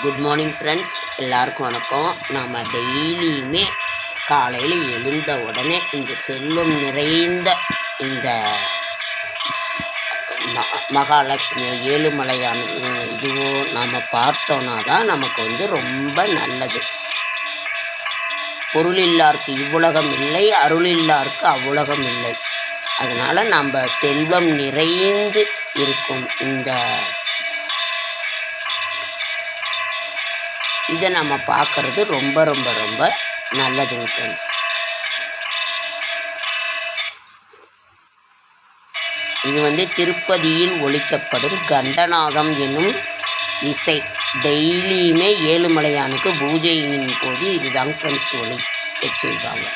Good morning friends, எல்லாருக்கும் வணக்கம். நாம் டெய்லியுமே காலையில் எழுந்த உடனே இந்த செல்வம் நிறைந்த இந்த மகாலட்சுமி ஏழுமலையான் இதுவோ நாம் பார்த்தோன்னா தான் நமக்கு ரொம்ப நல்லது. பொருளில்லாருக்கு இவ்வுலகம் இல்லை, அருளில்லாருக்கு அவ்வுலகம் இல்லை. அதனால் நம்ம செல்வம் நிறைந்து இருக்கும் இதை நம்ம பார்க்குறது ரொம்ப ரொம்ப ரொம்ப நல்லதுங்க ஃப்ரெண்ட்ஸ். இது திருப்பதியில் ஒலிக்கப்படும் கண்டநாதம் என்னும் இசை. டெய்லியுமே ஏழுமலையானுக்கு பூஜையின் போது இதுதான் ஃப்ரெண்ட்ஸ் ஒலிக்க செய்வாங்க.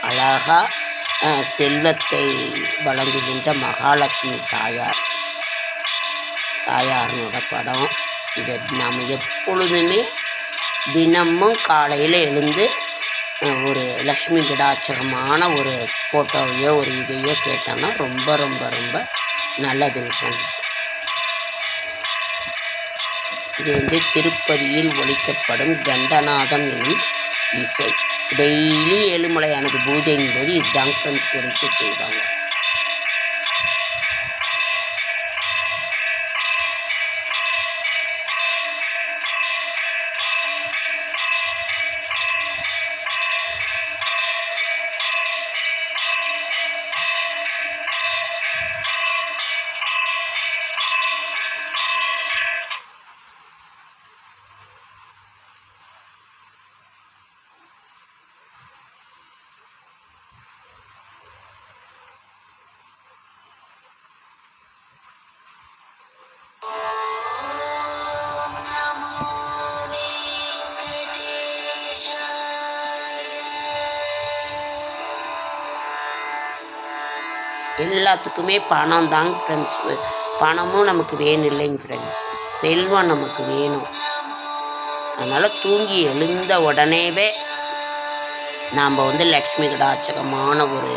அழகாக செல்வத்தை வழங்குகின்ற மகாலட்சுமி தாயாரனோட படம் இதை நாம் எப்பொழுதுமே தினமும் காலையில் எழுந்து ஒரு லக்ஷ்மி கடாட்சகமான ஒரு ஃபோட்டோவையோ ஒரு இதையோ கேட்டோன்னா ரொம்ப ரொம்ப ரொம்ப நல்லதுங்க ஃப்ரெண்ட்ஸ். இது திருப்பதியில் ஒலிக்கப்படும் கண்டநாதம் என்னும் இசை. டெய்லி ஏழுமலையானுக்கு பூஜைங்கும் போது இதுதான் ஃப்ரெண்ட்ஸ் ஒலிக்க செய்வாங்க. எல்லாத்துக்குமே பணம் தாங்க ஃப்ரெண்ட்ஸ். பணமும் நமக்கு வேணும் இல்லைங்க ஃப்ரெண்ட்ஸ், செல்வம் நமக்கு வேணும். அதனால் தூங்கி எழுந்த உடனேவே நாம் லக்ஷ்மி கடாட்சகமான ஒரு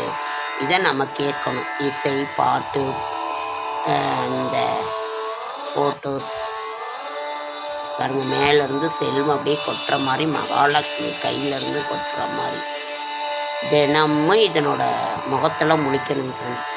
இதை நம்ம கேட்கணும். இசை, பாட்டு, இந்த ஃபோட்டோஸ் பாருங்கள், மேலேருந்து செல்வம் அப்படியே கொட்டுற மாதிரி, மகாலட்சுமி கையிலேருந்து கொட்டுற மாதிரி தினமும் இதனோட முகத்தில் முழிக்கணுங்க ஃப்ரெண்ட்ஸ்.